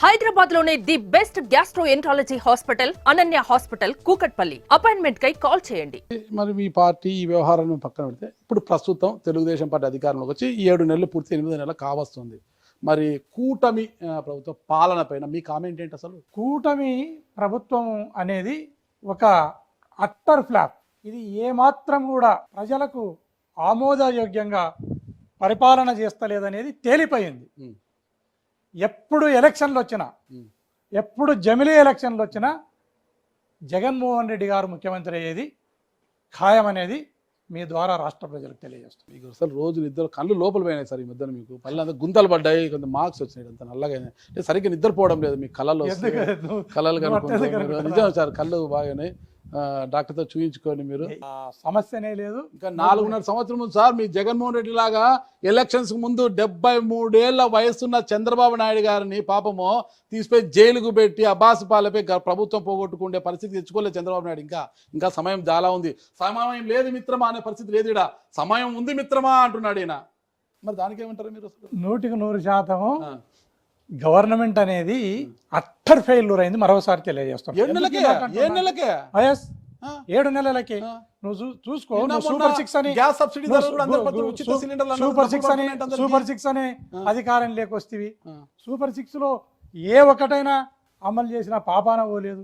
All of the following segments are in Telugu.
హైదరాబాద్ లోనే the best gastroenterology hospital Ananya hospital Kukatpally. Appointment కై కాల్ చేయండి. మరి మీ పార్టీ ఈ వ్యవహారాన్ని పక్కన పెడితే ఇప్పుడు ప్రస్తుతం తెలుగుదేశం పార్టీ అధికారంలోకి వచ్చి 7 నెలలు పూర్తి 8 నెలలు కావస్తుంది. మరి కూటమి ప్రభుత్వ పాలన పైన మీ కామెంట్ ఏంటి? అసలు కూటమి ప్రభుత్వం అనేది ఒక అట్టర్ ఫ్లాప్. ఇది ఏమాత్రం కూడా ప్రజలకు ఆమోదయోగ్యంగా పరిపాలన చేస్తలేదనేది తేలిపోయింది. ఎప్పుడు ఎలక్షన్లు వచ్చినా, ఎప్పుడు జమిలీ ఎలక్షన్లు వచ్చినా జగన్మోహన్ రెడ్డి గారు ముఖ్యమంత్రి అయ్యేది ఖాయమనేది మీ ద్వారా రాష్ట్ర ప్రజలకు తెలియజేస్తుంది. మీకు అసలు రోజు నిద్ర కళ్ళు లోపల పోయినాయి సార్. ఈ మధ్యన మీకు పళ్ళంతా గుంతలు పడ్డాయి, కొంత మార్క్స్ వచ్చినాయి, అంత నల్లగా అంటే సరిగ్గా నిద్రపోవడం లేదు. మీ కళలు కళలు కనుక్కుంటారు. నిజం సార్, కళ్ళు బాగానే డాక్టర్తో చూయించుకోండి. మీరు సమస్యనే లేదు. ఇంకా 4.5 సంవత్సరం ముందు సార్ మీ జగన్మోహన్ రెడ్డి లాగా ఎలక్షన్స్ ముందు 73 ఏళ్ల వయసున్న చంద్రబాబు నాయుడు గారిని పాపము తీసిపోయి జైలుకు పెట్టి అబాసు పాలపై ప్రభుత్వం పోగొట్టుకుండే పరిస్థితి తెచ్చుకోలేదు చంద్రబాబు నాయుడు. ఇంకా సమయం చాలా ఉంది. సమయం లేదు మిత్రమా అనే పరిస్థితి లేదు. ఇక్కడ సమయం ఉంది మిత్రమా అంటున్నాడు ఈయన. మరి దానికి ఏమంటారు మీరు? 100% గవర్నమెంట్ అనేది అట్టర్ ఫెయిల్యూర్ అయింది. మరోసారి తెలియజేస్తాం. 7 నెలలకే 7 నెలలకి నువ్వు చూసుకో. సూపర్ సిక్స్ అనే అధికారం లేకొస్తేవి. సూపర్ 6 లో ఏ ఒక్కటైనా అమలు చేసిన పాపాన పోలేదు.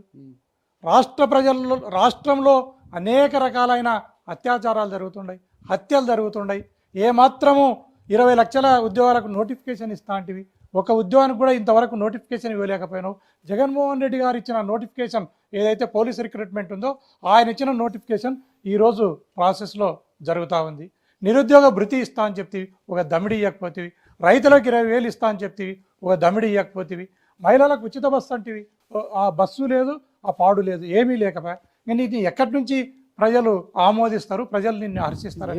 రాష్ట్రంలో అనేక రకాలైన అత్యాచారాలు జరుగుతున్నాయి, హత్యలు జరుగుతున్నాయి. ఏమాత్రము 20 లక్షల ఉద్యోగాలకు నోటిఫికేషన్ ఇస్తా అంటివి. ఒక ఉద్యోగానికి కూడా ఇంతవరకు నోటిఫికేషన్ ఇవ్వలేకపోయినావు. జగన్మోహన్ రెడ్డి గారు ఇచ్చిన నోటిఫికేషన్ ఏదైతే పోలీస్ రిక్రూట్మెంట్ ఉందో ఆయన ఇచ్చిన నోటిఫికేషన్ ఈరోజు ప్రాసెస్లో జరుగుతూ ఉంది. నిరుద్యోగ భృతి ఇస్తా అని చెప్తీవి, ఒక దమిడి ఇవ్వకపోతేవి. రైతులకు 20,000 ఇస్తా అని చెప్తీవి, ఒక దమిడి ఇవ్వకపోతేవి. మహిళలకు ఉచిత బస్సు అంటివి, ఆ బస్సు లేదు, ఆ పాడు లేదు, ఏమీ లేకపోయా. కానీ ఇది ఎక్కడి నుంచి ప్రజలు ఆమోదిస్తారు, ప్రజలు నిన్ను హర్షిస్తారు.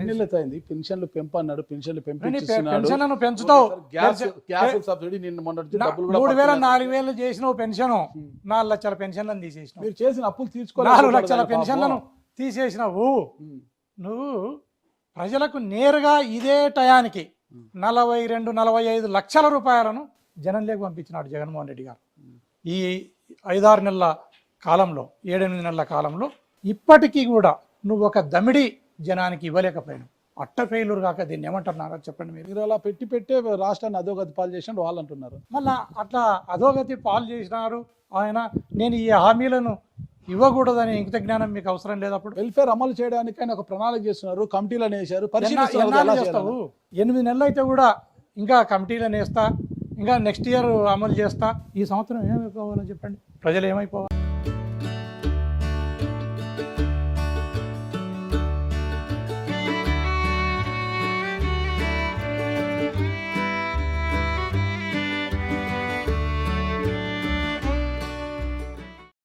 పెన్షన్లు పెంపు అన్నాడు, పెన్షన్లు పెన్షన్లను పెంచుతావు. 3,000-4,000 చేసినావు పెన్షన్. 4 లక్షల పెన్షన్లను తీసేసినావు. మీరు చేసిన అప్పులు తీసుకో 4 లక్షల పెన్షన్లను తీసేసినావు. నువ్వు ప్రజలకు నేరుగా ఇదే టయానికి 42-45 లక్షల రూపాయలను జనంలోకి పంపించినాడు జగన్మోహన్ రెడ్డి గారు. ఈ 5-6 నెలల కాలంలో, 7-8 నెలల కాలంలో ఇప్పటికీ కూడా నువ్వు ఒక దమిడి జనానికి ఇవ్వలేకపోయాను. అట్టర్ ఫెయిల్యూర్ కాక దీన్ని ఏమంటారు నాగారు చెప్పండి. మీరు అలా పెట్టే రాష్ట్రాన్ని అధోగతి పాలు చేసినట్టు వాళ్ళు అంటున్నారు. మళ్ళా అట్లా అధోగతి పాలు చేసినారు ఆయన. నేను ఈ హామీలను ఇవ్వకూడదని ఇంకిత జ్ఞానం మీకు అవసరం లేదు. అప్పుడు వెల్ఫేర్ అమలు చేయడానికి ఆయన ఒక ప్రణాళిక చేస్తున్నారు, కమిటీలను వేశారు. 8 నెలలు అయితే కూడా ఇంకా కమిటీలను వేస్తా, ఇంకా నెక్స్ట్ ఇయర్ అమలు చేస్తా. ఈ సంవత్సరం ఏమైపోవాలో చెప్పండి, ప్రజలు ఏమైపోవాలి?